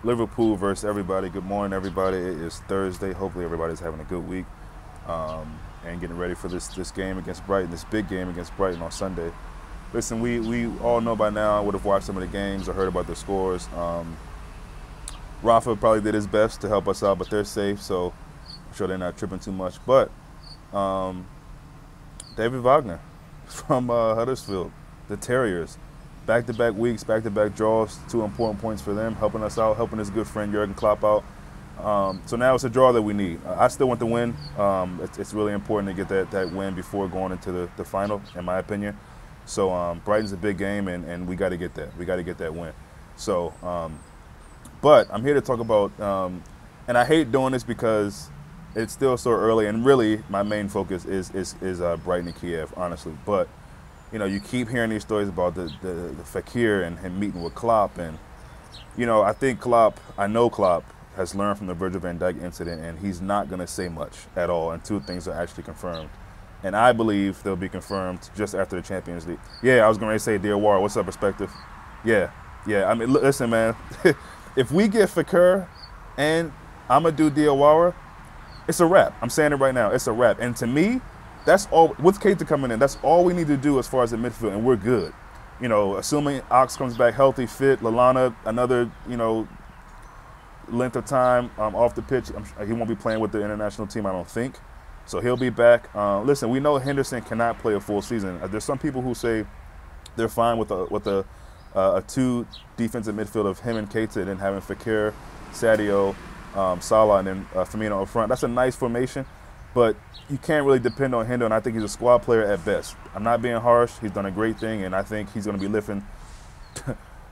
Liverpool versus everybody. Good morning, everybody. It is Thursday. Hopefully, everybody's having a good week and getting ready for this game against Brighton, this big game against Brighton on Sunday. Listen, we all know by now. I would have watched some of the games or heard about the scores. Rafa probably did his best to help us out, but they're safe, so I'm sure they're not tripping too much. But David Wagner from Huddersfield, the Terriers. Back-to-back weeks, back-to-back draws, two important points for them, helping us out, helping his good friend Jurgen Klopp out. So now it's a draw that we need. I still want the win. It's really important to get that win before going into the final, in my opinion. So Brighton's a big game, and we got to get that. We got to get that win. So, but I'm here to talk about, and I hate doing this because it's still so early, and really my main focus is Brighton and Kiev, honestly. But you know, you keep hearing these stories about the Fekir and him meeting with Klopp, and you know, I know Klopp has learned from the Virgil van Dijk incident, and he's not going to say much at all until things are actually confirmed. And I believe they'll be confirmed just after the Champions League. Yeah, I was going to say Diawara. What's up, Perspective? Yeah. I mean, listen, man. If we get Fekir and Amadou Diawara, it's a wrap. I'm saying it right now. It's a wrap. And to me, that's all. With Keita coming in, that's all we need to do as far as the midfield, and we're good. You know, assuming Ox comes back healthy, fit, Lallana, another, you know, length of time off the pitch. He won't be playing with the international team, I don't think. So he'll be back. Listen, we know Henderson cannot play a full season. There's some people who say they're fine with a two defensive midfield of him and Keita, and then having Fekir, Sadio, Salah, and then Firmino up front. That's a nice formation, but you can't really depend on Hendo, and I think he's a squad player at best. I'm not being harsh. He's done a great thing, and I think he's going to be lifting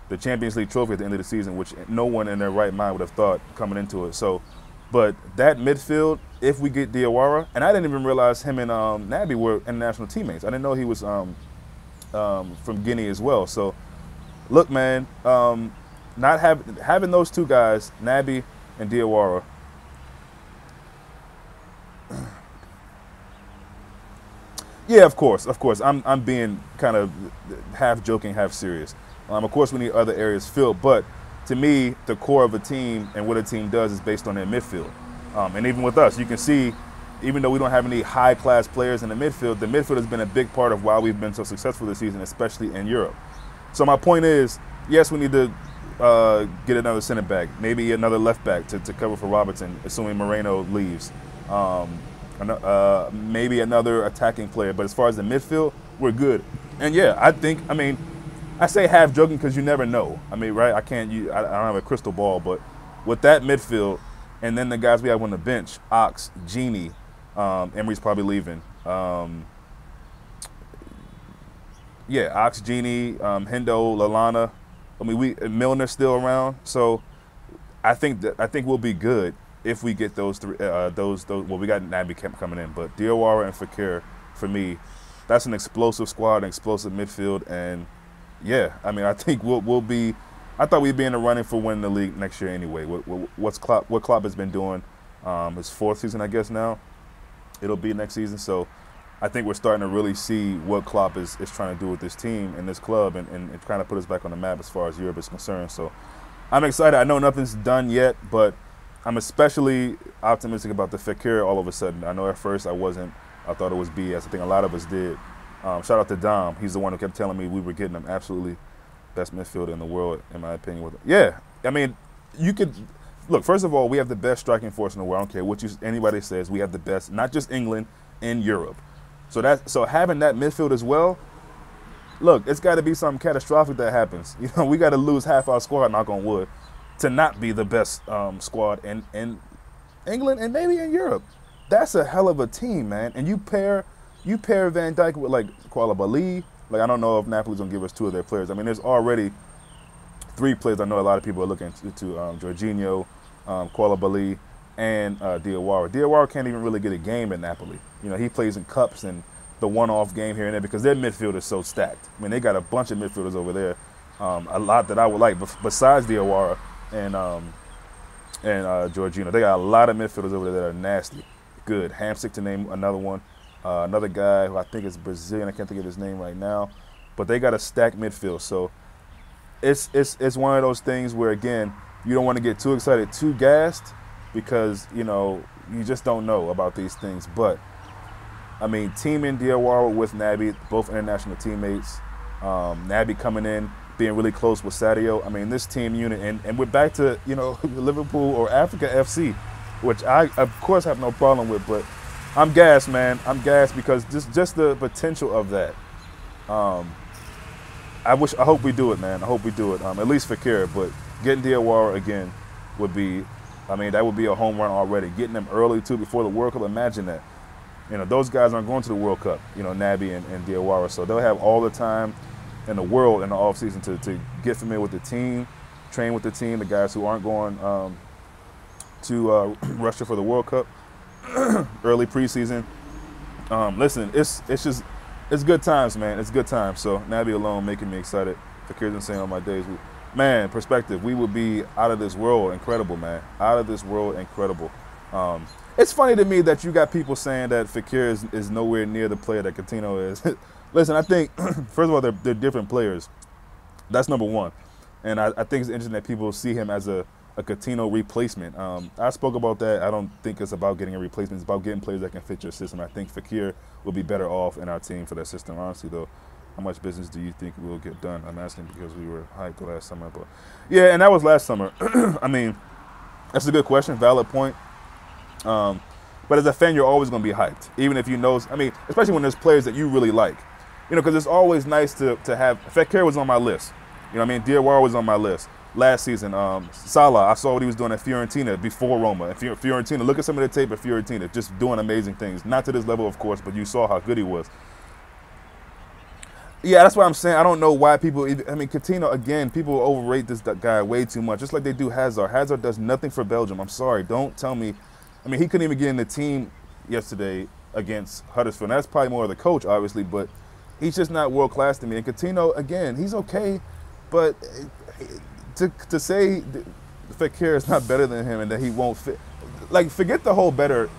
the Champions League trophy at the end of the season, which no one in their right mind would have thought coming into it. So, but that midfield, if we get Diawara, and I didn't even realize him and Naby were international teammates. I didn't know he was from Guinea as well. So, look, man, not having those two guys, Naby and Diawara. Yeah, of course. I'm being kind of half joking, half serious. Of course, we need other areas filled, but to me, the core of a team and what a team does is based on their midfield. And even with us, you can see, even though we don't have any high-class players in the midfield has been a big part of why we've been so successful this season, especially in Europe. So my point is, yes, we need to get another center back, maybe another left back to cover for Robertson, assuming Moreno leaves. Maybe another attacking player, but as far as the midfield, we're good. And yeah, I say half joking because you never know. I mean, right? I don't have a crystal ball, but with that midfield, and then the guys we have on the bench, Ox, Genie, Emery's probably leaving. Yeah, Ox, Genie, Hendo, Lallana. I mean, Milner's still around, so I think we'll be good if we get those three. Well, we got Naby coming in, but Diawara and Fekir, for me, that's an explosive squad, an explosive midfield, and yeah, I mean, I think we'll be. I thought we'd be in the running for winning the league next year anyway. What Klopp has been doing, his fourth season, I guess now, it'll be next season. So I think we're starting to really see what Klopp is trying to do with this team and this club, and trying to put us back on the map as far as Europe is concerned. So I'm excited. I know nothing's done yet, but I'm especially optimistic about the Fekir all of a sudden. I know at first I wasn't. I thought it was BS. I think a lot of us did. Shout out to Dom. He's the one who kept telling me we were getting him absolutely best midfielder in the world, in my opinion. Yeah, I mean, you could look. First of all, we have the best striking force in the world. I don't care what anybody says. We have the best, not just England, in Europe. So having that midfield as well. Look, it's got to be something catastrophic that happens. You know, we got to lose half our squad, knock on wood, to not be the best squad in England and maybe in Europe. That's a hell of a team, man. And you pair Van Dijk with like Koulibaly. Like, I don't know if Napoli's gonna give us two of their players. I mean, there's already three players I know a lot of people are looking to Jorginho, Koulibaly, and Diawara. Diawara can't even really get a game at Napoli. You know, he plays in cups and the one-off game here and there because their midfield is so stacked. I mean, they got a bunch of midfielders over there, a lot that I would like. Besides Diawara and Jorginho, they got a lot of midfielders over there that are nasty. Good. Hamsik, to name another one. Another guy who I think is Brazilian. I can't think of his name right now. But they got a stacked midfield. So it's one of those things where, again, you don't want to get too excited, too gassed, because, you know, you just don't know about these things. But, I mean, teaming Diawara with Naby, both international teammates, Naby coming in, being really close with Sadio. I mean, this team unit, and we're back to, you know, Liverpool or Africa FC, which I, of course, have no problem with. But I'm gassed, man. I'm gassed because just the potential of that. I hope we do it, man. I hope we do it. At least Fekir, but getting Diawara again would be, I mean, that would be a home run already. Getting them early too before the World Cup. Imagine that. You know, those guys aren't going to the World Cup. You know, Naby and Diawara, so they'll have all the time in the world in the offseason to get familiar with the team, train with the team. The guys who aren't going to Russia for the World Cup, early preseason. Listen, it's good times, man. It's good times. So Naby alone making me excited. Fakir's insane on my days. Man, perspective, we would be out of this world incredible, man. Out of this world incredible. It's funny to me that you got people saying that Fekir is nowhere near the player that Coutinho is. Listen, I think, first of all, they're different players. That's number one. And I think it's interesting that people see him as a Coutinho replacement. I spoke about that. I don't think it's about getting a replacement. It's about getting players that can fit your system. I think Fekir will be better off in our team for that system. Honestly, though, how much business do you think we'll get done? I'm asking because we were hyped last summer. But yeah, and that was last summer. I mean, that's a good question, valid point. But as a fan, you're always going to be hyped, even if you know. I mean, especially when there's players that you really like. You know, because it's always nice to have. Fekir was on my list. You know what I mean? Diawara was on my list last season. Salah, I saw what he was doing at Fiorentina before Roma. At Fiorentina, look at some of the tape at Fiorentina, just doing amazing things. Not to this level, of course, but you saw how good he was. Yeah, that's why I'm saying I don't know why people. I mean, Coutinho, again, people overrate this guy way too much, just like they do Hazard. Hazard does nothing for Belgium. I'm sorry. Don't tell me. I mean, he couldn't even get in the team yesterday against Huddersfield. And that's probably more of the coach, obviously, but he's just not world class to me. And Coutinho, again, he's okay, but to say Fekir is not better than him and that he won't fit, like, forget the whole better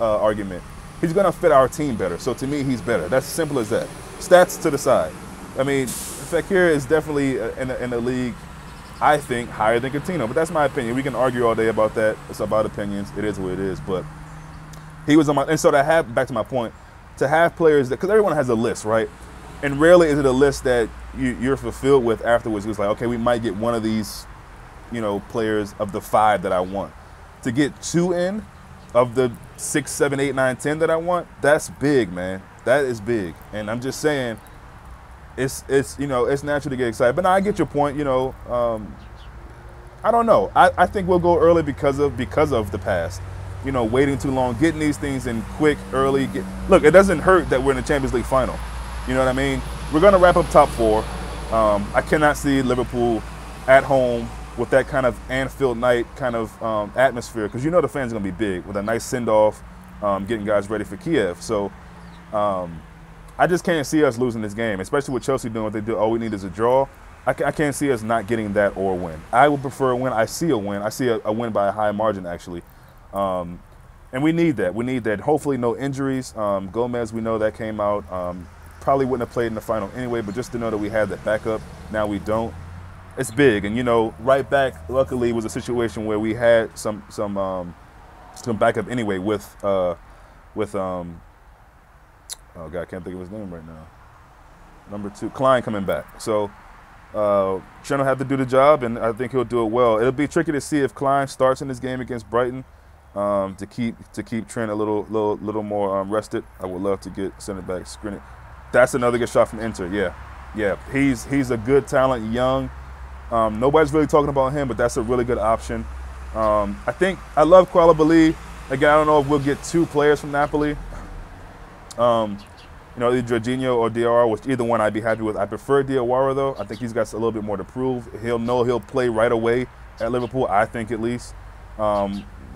argument. He's going to fit our team better. So to me, he's better. That's simple as that. Stats to the side. I mean, Fekir is definitely in the league, I think, higher than Coutinho. But that's my opinion. We can argue all day about that. It's about opinions. It is what it is. But he was on my – and so to have – back to my point, to have players that – because everyone has a list, right? And rarely is it a list that you're fulfilled with afterwards. It's like, okay, we might get one of these, you know, players of the 5 that I want. To get 2 in of the 6, 7, 8, 9, 10 that I want, that's big, man. That is big. And I'm just saying – It's you know, it's natural to get excited. But now I get your point, you know. I don't know. I think we'll go early because of the past. You know, waiting too long, getting these things in quick, early. Look, it doesn't hurt that we're in the Champions League final. You know what I mean? We're going to wrap up top 4. I cannot see Liverpool at home with that kind of Anfield night kind of atmosphere, because you know the fans are going to be big with a nice send-off, getting guys ready for Kiev. So I just can't see us losing this game, especially with Chelsea doing what they do. All we need is a draw. I can't see us not getting that or a win. I would prefer a win. I see a win. I see a win by a high margin, actually. And we need that. We need that. Hopefully no injuries. Gomez, we know that came out. Probably wouldn't have played in the final anyway, but just to know that we had that backup, now we don't. It's big. And, you know, right back, luckily, was a situation where we had some backup anyway with oh, God, I can't think of his name right now. Number 2, Klein coming back. So Trent will have to do the job, and I think he'll do it well. It'll be tricky to see if Klein starts in this game against Brighton to keep Trent a little more rested. I would love to get center back Skriniar. That's another good shot from Inter. Yeah. He's a good talent, young. Nobody's really talking about him, but that's a really good option. I love Koulibaly. Again, I don't know if we'll get 2 players from Napoli. You know, either Jorginho or Diawara, which either one I'd be happy with. I prefer Diawara, though. I think he's got a little bit more to prove. He'll play right away at Liverpool, I think at least.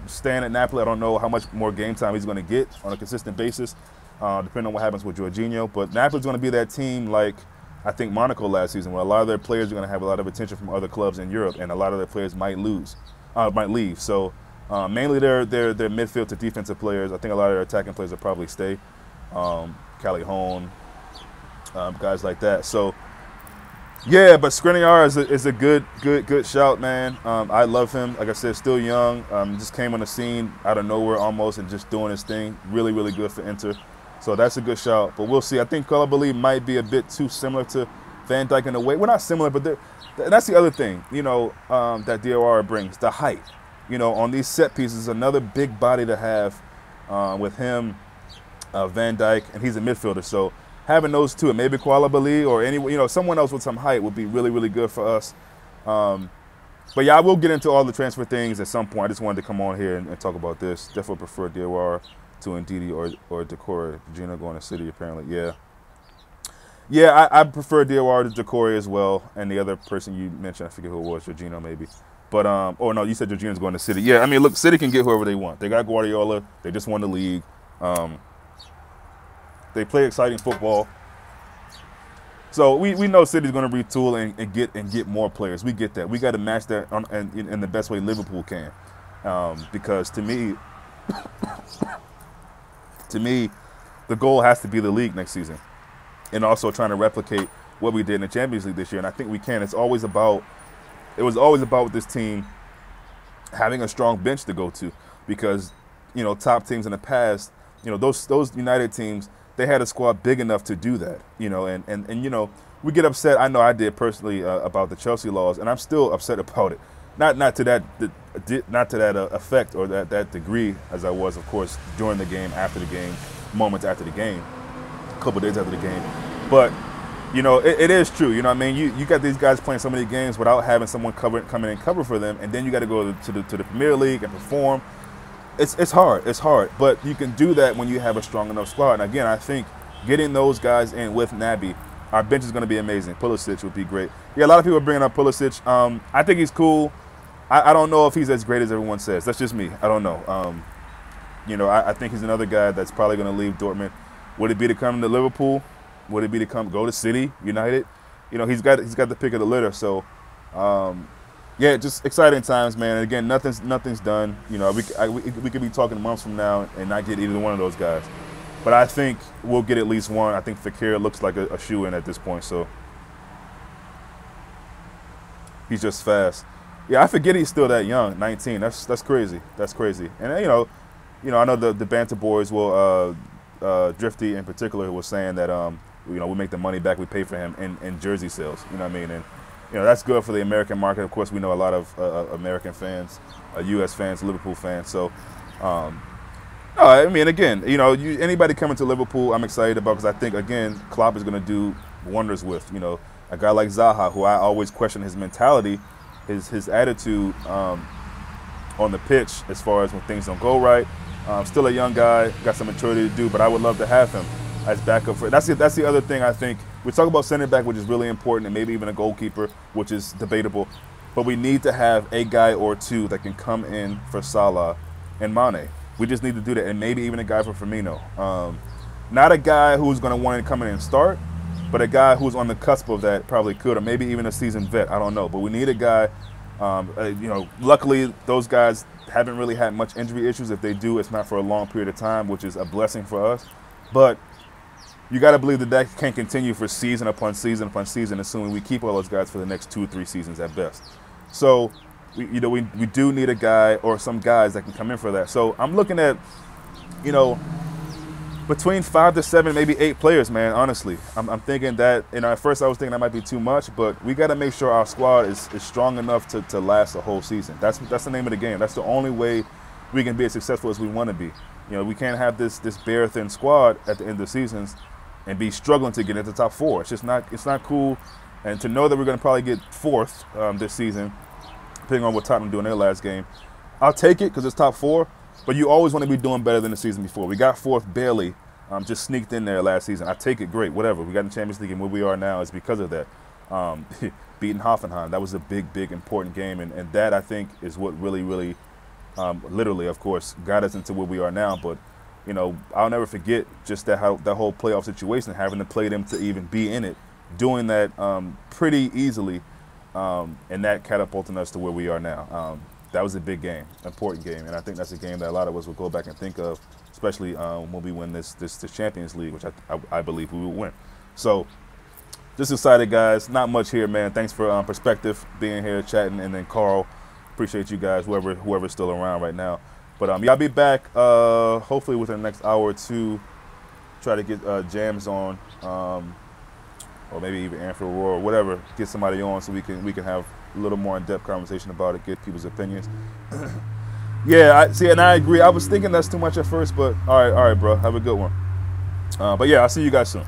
Staying at Napoli, I don't know how much more game time he's going to get on a consistent basis, depending on what happens with Jorginho. But Napoli's going to be that team like I think Monaco last season, where a lot of their players are going to have a lot of attention from other clubs in Europe, and a lot of their players might leave. So mainly they're midfield to defensive players. I think a lot of their attacking players will probably stay. Callie Hone, guys like that. So Yeah, but Skriniar is a good shout, man. I love him. Like I said, still young. Just came on the scene out of nowhere almost and just doing his thing. Really, really good for Inter. So that's a good shout. But we'll see. I think Koulibaly might be a bit too similar to Van Dijk in a way. We're not similar, but that's the other thing, that DOR brings, the height. On these set pieces, another big body to have with him, Van Dijk, and he's a midfielder. So having those two, and maybe Koulibaly or someone else with some height would be really, really good for us. But yeah, I will get into all the transfer things at some point. I just wanted to come on here and talk about this. Definitely prefer Diawara to Ndidi or Doucouré. Gino going to City apparently. Yeah, I prefer Diawara to Doucouré as well. And the other person you mentioned, I forget who it was, Jorginho maybe. But oh no, you said Jorginho's going to City. Yeah, I mean, look, City can get whoever they want. They got Guardiola. They just won the league. They play exciting football. So we know City's going to retool and get more players. We get that. We got to match that in the best way Liverpool can. Because to me, the goal has to be the league next season, and also trying to replicate what we did in the Champions League this year. And I think we can. It was always about with this team having a strong bench to go to, because top teams in the past, those United teams, they had a squad big enough to do that, and we get upset. I know I did personally about the Chelsea loss, and I'm still upset about it. Not to that effect or that degree as I was, of course, during the game, after the game, moments after the game, a couple of days after the game. But it is true. You got these guys playing so many games without having someone come in and cover for them, and then you got to go to the Premier League and perform. It's hard. It's hard, but you can do that when you have a strong enough squad. And again, I think getting those guys in with Naby, our bench is going to be amazing. Pulisic would be great. Yeah, a lot of people are bringing up Pulisic. I think he's cool. I don't know if he's as great as everyone says. That's just me. I don't know. I think he's another guy that's probably going to leave Dortmund. Would it be to come to Liverpool? Would it be to go to City, United? He's got the pick of the litter. So. Yeah, just exciting times, man. And again, nothing's done. We could be talking months from now and not get either one of those guys. But I think we'll get at least one. I think Fekir looks like a shoe-in at this point. So he's just fast. Yeah, I forget he's still that young, 19. That's crazy. That's crazy. And I know the banter boys will, Drifty in particular, was saying that we make the money back we pay for him in jersey sales. You know what I mean? And that's good for the American market. Of course, we know a lot of American fans, U.S. fans, Liverpool fans. So, no, I mean, again, anybody coming to Liverpool, I'm excited about, because I think, again, Klopp is going to do wonders with, a guy like Zaha, who I always question his mentality, his attitude on the pitch as far as when things don't go right. Still a young guy, got some maturity to do, but I would love to have him as backup for. That's the other thing I think. We talk about center back, which is really important, and maybe even a goalkeeper, which is debatable. But we need to have a guy or two that can come in for Salah and Mane. We just need to do that, and maybe even a guy for Firmino. Not a guy who's going to want to come in and start, but a guy who's on the cusp of that probably could, or maybe even a seasoned vet. I don't know. But we need a guy. Luckily, those guys haven't really had much injury issues. If they do, it's not for a long period of time, which is a blessing for us. But you got to believe that can continue for season upon season upon season, assuming we keep all those guys for the next 2 or 3 seasons at best. So, we do need a guy or some guys that can come in for that. So I'm looking at, between 5 to 7, maybe 8 players, man. Honestly, I'm thinking that. At first I was thinking that might be too much, but we got to make sure our squad is strong enough to last a whole season. That's the name of the game. That's the only way we can be as successful as we want to be. We can't have this bare thin squad at the end of seasons and be struggling to get into the top 4. It's not cool. And to know that we're going to probably get 4th this season, depending on what Tottenham do in their last game, I'll take it because it's top 4. But you always want to be doing better than the season before. We got 4th barely, just sneaked in there last season. I take it, great, whatever. We got in the Champions League, and where we are now is because of that. Beating Hoffenheim, that was a big, important game. And that, I think, is what really, literally, of course, got us into where we are now. But I'll never forget just that whole playoff situation, having to play them to even be in it, doing that pretty easily, and that catapulting us to where we are now. That was a big game, important game, and I think that's a game that a lot of us will go back and think of, especially when we win this Champions League, which I believe we will win. So, just excited, guys. Not much here, man. Thanks for perspective, being here, chatting, and then Carl. Appreciate you guys, whoever's still around right now. But yeah, I'll be back hopefully within the next hour or two. Try to get Jams on, or maybe even Anfield Roar or whatever. Get somebody on so we can have a little more in-depth conversation about it. Get people's opinions. Yeah, and I agree. I was thinking that's too much at first, but all right, bro. Have a good one. But yeah, I'll see you guys soon.